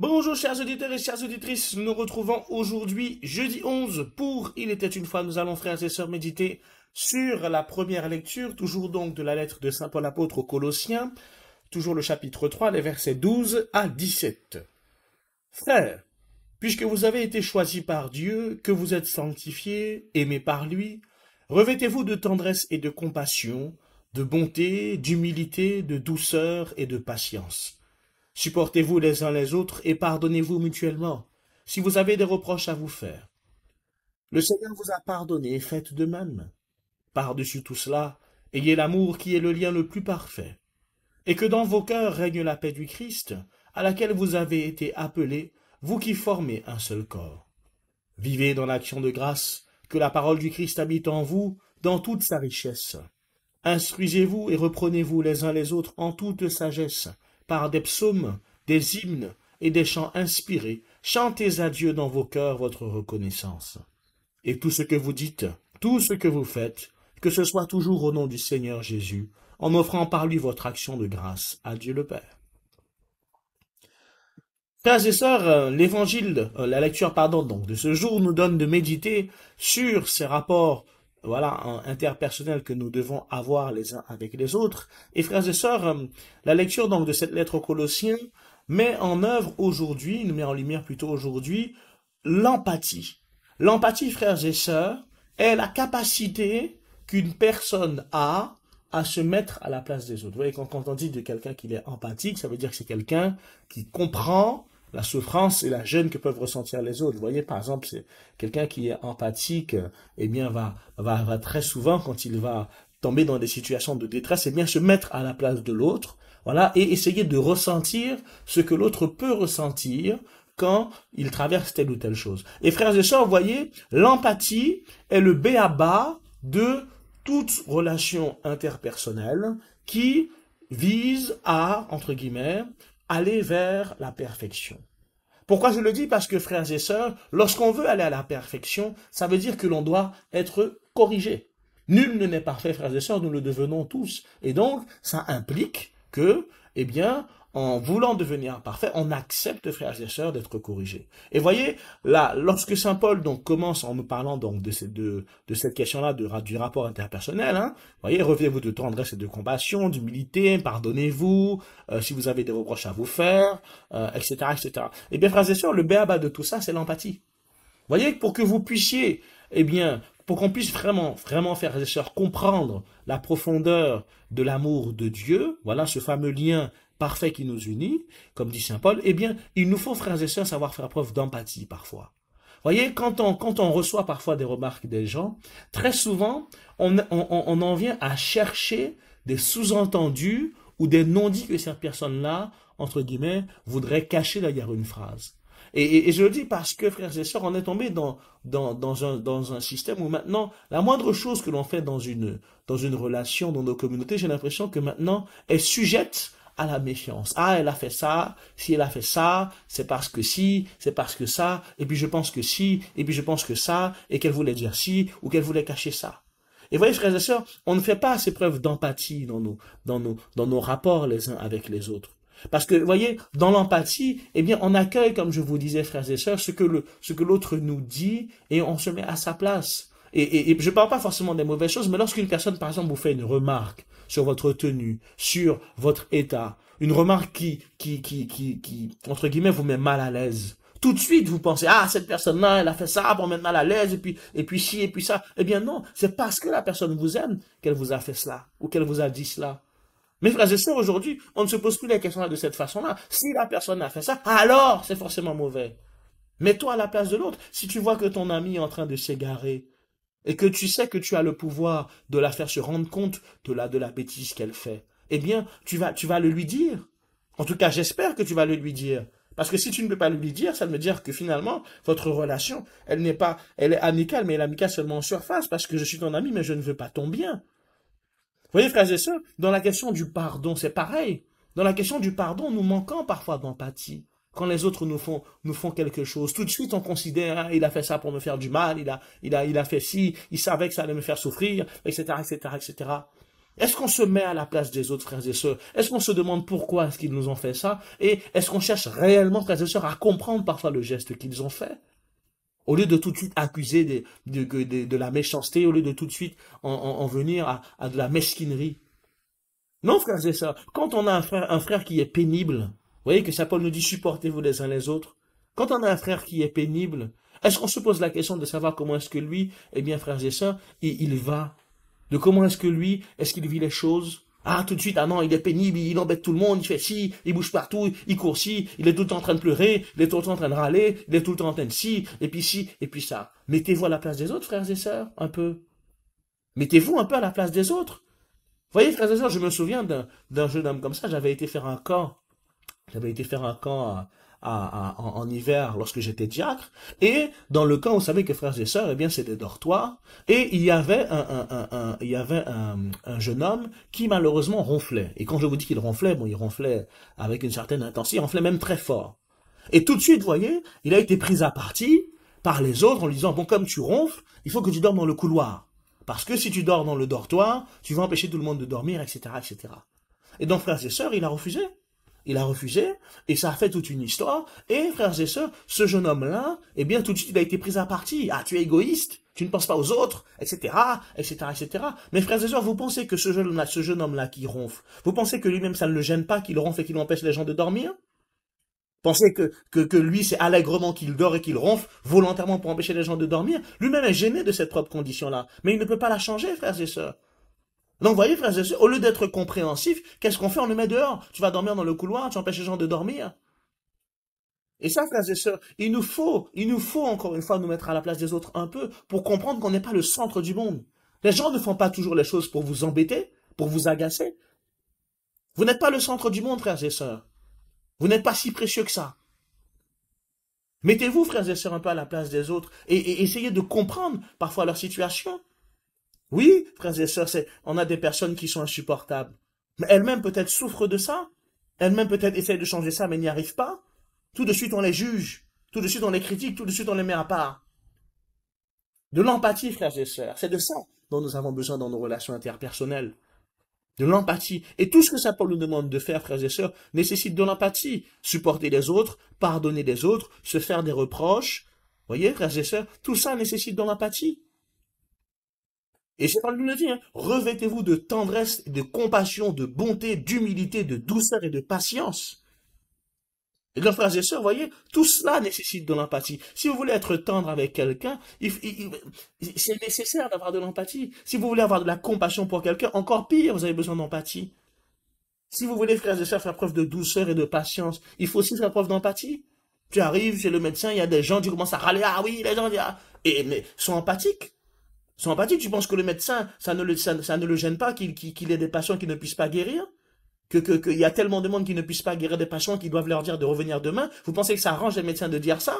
Bonjour chers auditeurs et chères auditrices, nous nous retrouvons aujourd'hui jeudi 11 pour Il était une fois. Nous allons frères et sœurs méditer sur la première lecture, toujours donc de la lettre de Saint Paul apôtre aux Colossiens, toujours le chapitre 3, les versets 12 à 17. Frères, puisque vous avez été choisis par Dieu, que vous êtes sanctifiés, aimés par lui, revêtez-vous de tendresse et de compassion, de bonté, d'humilité, de douceur et de patience. Supportez-vous les uns les autres et pardonnez-vous mutuellement, si vous avez des reproches à vous faire. Le Seigneur vous a pardonné, faites de même. Par-dessus tout cela, ayez l'amour qui est le lien le plus parfait, et que dans vos cœurs règne la paix du Christ, à laquelle vous avez été appelés, vous qui formez un seul corps. Vivez dans l'action de grâce, que la parole du Christ habite en vous, dans toute sa richesse. Instruisez-vous et reprenez-vous les uns les autres en toute sagesse, par des psaumes, des hymnes et des chants inspirés, chantez à Dieu dans vos cœurs votre reconnaissance. Et tout ce que vous dites, tout ce que vous faites, que ce soit toujours au nom du Seigneur Jésus, en offrant par lui votre action de grâce à Dieu le Père. Frères et sœurs, la lecture donc de ce jour nous donne de méditer sur ces rapports interpersonnels que nous devons avoir les uns avec les autres. Et frères et sœurs, la lecture donc de cette lettre aux Colossiens met en œuvre aujourd'hui, nous met en lumière plutôt aujourd'hui, l'empathie. L'empathie, frères et sœurs, est la capacité qu'une personne a à se mettre à la place des autres. Vous voyez, quand on dit de quelqu'un qu'il est empathique, ça veut dire que c'est quelqu'un qui comprend la souffrance et la gêne que peuvent ressentir les autres. Vous voyez, par exemple, c'est quelqu'un qui est empathique, eh bien, va très souvent, quand il va tomber dans des situations de détresse, eh bien, se mettre à la place de l'autre, voilà, et essayer de ressentir ce que l'autre peut ressentir quand il traverse telle ou telle chose. Et frères et sœurs, vous voyez, l'empathie est le b.a.-ba de toute relation interpersonnelle qui vise à, entre guillemets, aller vers la perfection. Pourquoi je le dis? Parce que, frères et sœurs, lorsqu'on veut aller à la perfection, ça veut dire que l'on doit être corrigé. Nul n'est parfait, frères et sœurs, nous le devenons tous. Et donc, ça implique que, eh bien, en voulant devenir parfait, on accepte, frères et sœurs, d'être corrigés. Et voyez, là, lorsque saint Paul donc commence en nous parlant donc de cette question-là du rapport interpersonnel, voyez, revenez-vous de tendresse et de compassion, d'humilité, pardonnez-vous, si vous avez des reproches à vous faire, etc., etc. Eh bien, frères et sœurs, le b.a.-ba de tout ça, c'est l'empathie. Voyez, pour que vous puissiez, eh bien, pour qu'on puisse vraiment, frères et sœurs, comprendre la profondeur de l'amour de Dieu, voilà ce fameux lien parfait qui nous unit, comme dit saint Paul, eh bien, il nous faut, frères et sœurs, savoir faire preuve d'empathie parfois. Voyez, quand on reçoit parfois des remarques des gens, très souvent, on en vient à chercher des sous-entendus ou des non-dits que cette personne-là, entre guillemets, voudrait cacher derrière une phrase. Et je le dis parce que, frères et sœurs, on est tombé dans un système où maintenant, la moindre chose que l'on fait dans une relation, dans nos communautés, j'ai l'impression que maintenant, est sujette à la méfiance. Ah, elle a fait ça, si elle a fait ça, c'est parce que si, c'est parce que ça, et puis je pense que si, et puis je pense que ça, et qu'elle voulait dire si, ou qu'elle voulait cacher ça. Et voyez, frères et sœurs, on ne fait pas assez preuve d'empathie dans nos rapports les uns avec les autres. Parce que, vous voyez, dans l'empathie, eh bien, on accueille, comme je vous disais, frères et sœurs, ce que l'autre nous dit, et on se met à sa place. Et je ne parle pas forcément des mauvaises choses, mais lorsqu'une personne, par exemple, vous fait une remarque sur votre tenue, sur votre état, une remarque qui, entre guillemets, vous met mal à l'aise, tout de suite, vous pensez, ah, cette personne-là, elle a fait ça pour mettre mal à l'aise, et puis ci, et puis ça. Eh bien, non, c'est parce que la personne vous aime qu'elle vous a fait cela, ou qu'elle vous a dit cela. Mes frères et sœurs, aujourd'hui, on ne se pose plus la question-là de cette façon-là. Si la personne a fait ça, alors c'est forcément mauvais. Mets-toi à la place de l'autre. Si tu vois que ton ami est en train de s'égarer, et que tu sais que tu as le pouvoir de la faire se rendre compte de la bêtise qu'elle fait, eh bien, tu vas le lui dire. En tout cas, j'espère que tu vas le lui dire. Parce que si tu ne peux pas le lui dire, ça veut dire que finalement, votre relation, elle est amicale, mais elle est amicale seulement en surface, parce que je suis ton ami, mais je ne veux pas ton bien. Vous voyez, frères et sœurs, dans la question du pardon, c'est pareil. Dans la question du pardon, nous manquons parfois d'empathie. Quand les autres nous font quelque chose, tout de suite on considère, il a fait ça pour me faire du mal, il a fait ci, il savait que ça allait me faire souffrir, etc., etc., etc. Est-ce qu'on se met à la place des autres frères et sœurs? Est-ce qu'on se demande pourquoi est-ce qu'ils nous ont fait ça? Et est-ce qu'on cherche réellement, frères et sœurs, à comprendre parfois le geste qu'ils ont fait? Au lieu de tout de suite accuser de la méchanceté, au lieu de tout de suite en venir à de la mesquinerie. Non, frères et sœurs, quand on a un frère qui est pénible, vous voyez que Saint Paul nous dit supportez-vous les uns les autres. Quand on a un frère qui est pénible, est-ce qu'on se pose la question de savoir comment est-ce que lui, eh bien, frères et sœurs, il va? De comment est-ce que lui, est-ce qu'il vit les choses? Ah, tout de suite, ah non, il est pénible, il embête tout le monde, il fait ci, il bouge partout, il court ci, il est tout le temps en train de pleurer, il est tout le temps en train de râler, il est tout le temps en train de ci, et puis ça. Mettez-vous à la place des autres, frères et sœurs, un peu. Mettez-vous un peu à la place des autres. Vous voyez, frères et sœurs, je me souviens d'un jeune homme comme ça, j'avais été faire un camp. J'avais été faire un camp en hiver lorsque j'étais diacre. Et dans le camp, vous savez que frères et sœurs, eh bien, c'est des dortoirs. Et il y avait un jeune homme qui malheureusement ronflait. Et quand je vous dis qu'il ronflait, bon, il ronflait avec une certaine intensité, il ronflait même très fort. Et tout de suite, vous voyez, il a été pris à partie par les autres en lui disant, bon, comme tu ronfles, il faut que tu dormes dans le couloir. Parce que si tu dors dans le dortoir, tu vas empêcher tout le monde de dormir, etc., etc. Et donc, frères et sœurs, il a refusé. Il a refusé, et ça a fait toute une histoire. Et, frères et sœurs, ce jeune homme-là, eh bien, tout de suite, il a été pris à partie. Ah, tu es égoïste, tu ne penses pas aux autres, etc., etc., etc. Mais, frères et sœurs, vous pensez que ce jeune homme-là qui ronfle, vous pensez que lui-même, ça ne le gêne pas qu'il ronfle et qu'il empêche les gens de dormir? Pensez que lui, c'est allègrement qu'il dort et qu'il ronfle volontairement pour empêcher les gens de dormir? Lui-même est gêné de cette propre condition-là. Mais il ne peut pas la changer, frères et sœurs. Donc, vous voyez, frères et sœurs, au lieu d'être compréhensif, qu'est-ce qu'on fait? On le met dehors. Tu vas dormir dans le couloir, tu empêches les gens de dormir. Et ça, frères et sœurs, il nous faut encore une fois nous mettre à la place des autres un peu pour comprendre qu'on n'est pas le centre du monde. Les gens ne font pas toujours les choses pour vous embêter, pour vous agacer. Vous n'êtes pas le centre du monde, frères et sœurs. Vous n'êtes pas si précieux que ça. Mettez-vous, frères et sœurs, un peu à la place des autres et essayez de comprendre parfois leur situation. Oui, frères et sœurs, on a des personnes qui sont insupportables. Mais elles-mêmes peut-être souffrent de ça. Elles-mêmes peut-être essayent de changer ça, mais n'y arrivent pas. Tout de suite, on les juge. Tout de suite, on les critique. Tout de suite, on les met à part. De l'empathie, frères et sœurs. C'est de ça dont nous avons besoin dans nos relations interpersonnelles. De l'empathie. Et tout ce que Saint Paul nous demande de faire, frères et sœurs, nécessite de l'empathie. Supporter les autres, pardonner les autres, se faire des reproches. Voyez, frères et sœurs, tout ça nécessite de l'empathie. Et c'est Paul nous le dit, hein, revêtez-vous de tendresse, de compassion, de bonté, d'humilité, de douceur et de patience. Et donc, frères et sœurs, voyez, tout cela nécessite de l'empathie. Si vous voulez être tendre avec quelqu'un, c'est nécessaire d'avoir de l'empathie. Si vous voulez avoir de la compassion pour quelqu'un, encore pire, vous avez besoin d'empathie. Si vous voulez, frères et sœurs, faire preuve de douceur et de patience, il faut aussi faire preuve d'empathie. Tu arrives chez le médecin, il y a des gens, tu commences à râler, ah oui, les gens, mais sont empathiques. Sont empathiques, tu penses que le médecin, ça ne le gêne pas qu'il ait des patients qui ne puissent pas guérir? Qu'il y a tellement de monde qui ne puissent pas guérir des patients qui doivent leur dire de revenir demain? Vous pensez que ça arrange les médecins de dire ça?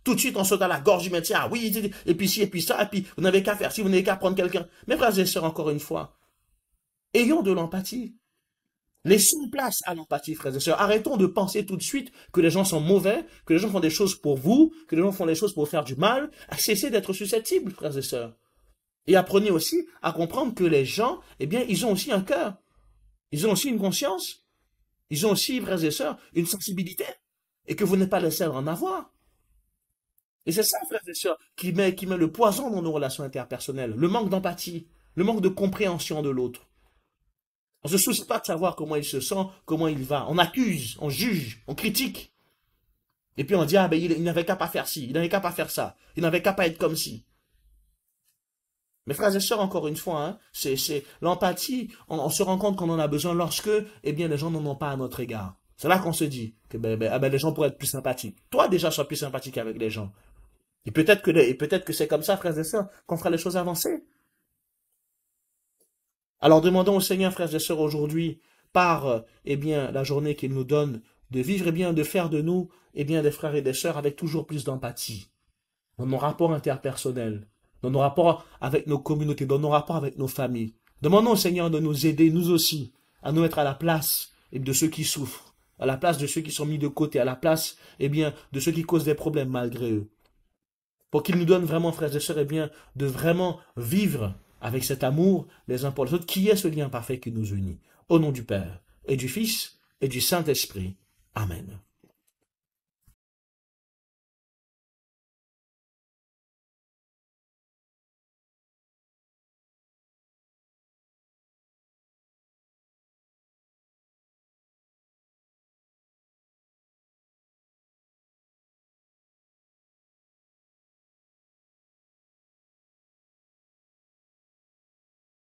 Tout de suite, on saute à la gorge du médecin, ah oui, et puis ci, et puis ça, et puis vous n'avez qu'à faire si vous n'avez qu'à prendre quelqu'un. Mes frères et sœurs, encore une fois, ayons de l'empathie. Laissons place à l'empathie, frères et sœurs. Arrêtons de penser tout de suite que les gens sont mauvais, que les gens font des choses pour vous, que les gens font des choses pour faire du mal. Cessez d'être susceptibles, frères et sœurs. Et apprenez aussi à comprendre que les gens, eh bien, ils ont aussi un cœur. Ils ont aussi une conscience. Ils ont aussi, frères et sœurs, une sensibilité. Et que vous n'êtes pas les seuls à en avoir. Et c'est ça, frères et sœurs, qui met le poison dans nos relations interpersonnelles. Le manque d'empathie, le manque de compréhension de l'autre. On ne se soucie pas de savoir comment il se sent, comment il va. On accuse, on juge, on critique. Et puis on dit, ah ben il n'avait qu'à pas faire ci, il n'avait qu'à pas faire ça, il n'avait qu'à pas être comme ci. Mes frères et sœurs, encore une fois, hein, c'est l'empathie, on se rend compte qu'on en a besoin lorsque, eh bien, les gens n'en ont pas à notre égard. C'est là qu'on se dit que les gens pourraient être plus sympathiques. Toi, déjà, sois plus sympathique avec les gens. Et peut-être que c'est comme ça, frères et sœurs, qu'on fera les choses avancer. Alors, demandons au Seigneur, frères et sœurs, aujourd'hui, par, eh bien, la journée qu'il nous donne, de vivre, eh bien, de faire de nous, eh bien, des frères et des sœurs avec toujours plus d'empathie dans nos rapports interpersonnels, dans nos rapports avec nos communautés, dans nos rapports avec nos familles. Demandons au Seigneur de nous aider, nous aussi, à nous mettre à la place de ceux qui souffrent, à la place de ceux qui sont mis de côté, à la place, eh bien, de ceux qui causent des problèmes malgré eux. Pour qu'il nous donne vraiment, frères et sœurs, eh bien, de vraiment vivre, avec cet amour les uns pour les autres, qui est ce lien parfait qui nous unit. Au nom du Père, et du Fils, et du Saint-Esprit. Amen.